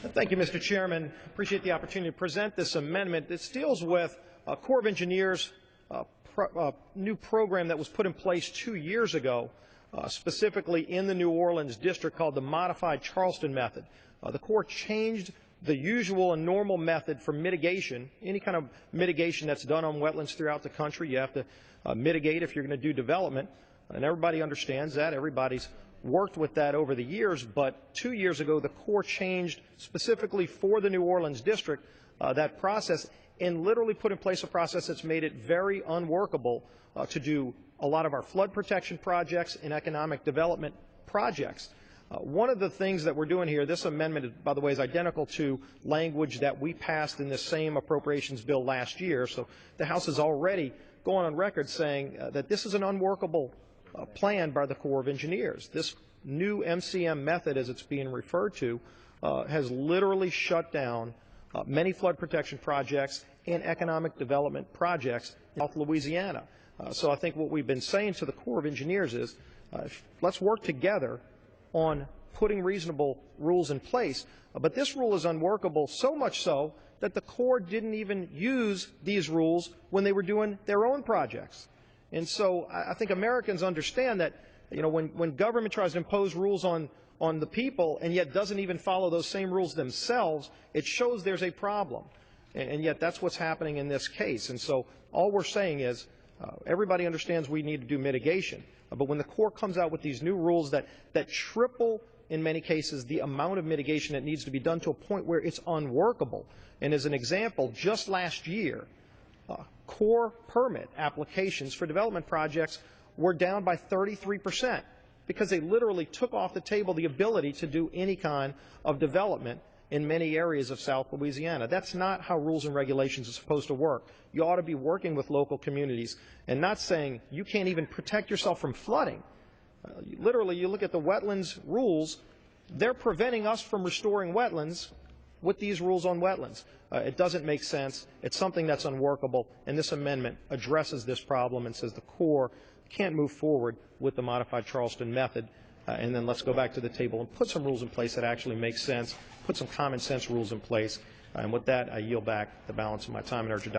Thank you, Mr. Chairman. Appreciate the opportunity to present this amendment. This deals with Corps of Engineers new program that was put in place 2 years ago, specifically in the New Orleans district, called the Modified Charleston Method. The Corps changed the usual and normal method for mitigation. Any kind of mitigation that's done on wetlands throughout the country, you have to mitigate if you're going to do development, and everybody understands that. Everybody's worked with that over the years, but 2 years ago the Corps changed specifically for the New Orleans district that process, and literally put in place a process that's made it very unworkable to do a lot of our flood protection projects and economic development projects. One of the things that we're doing here, this amendment, by the way, is identical to language that we passed in the same appropriations bill last year. So the House is already going on record saying that this is an unworkable plan by the Corps of Engineers. This new MCM method, as it's being referred to, has literally shut down many flood protection projects and economic development projects in South Louisiana. So I think what we've been saying to the Corps of Engineers is let's work together on putting reasonable rules in place. But this rule is unworkable, so much so that the Corps didn't even use these rules when they were doing their own projects. And so I think Americans understand that, you know, when government tries to impose rules on the people and yet doesn't even follow those same rules themselves, it shows there's a problem. And yet that's what's happening in this case. And so all we're saying is everybody understands we need to do mitigation. But when the Corps comes out with these new rules that triple, in many cases, the amount of mitigation that needs to be done to a point where it's unworkable. And as an example, just last year, Corps permit applications for development projects were down by 33% because they literally took off the table the ability to do any kind of development in many areas of South Louisiana. That's not how rules and regulations are supposed to work. You ought to be working with local communities and not saying you can't even protect yourself from flooding. Literally, you look at the wetlands rules, they're preventing us from restoring wetlands with these rules on wetlands. It doesn't make sense. It's something that's unworkable, and this amendment addresses this problem and says the Corps can't move forward with the Modified Charleston Method, and then let's go back to the table and put some rules in place that actually make sense, put some common sense rules in place. And with that, I yield back the balance of my time and urge adoption.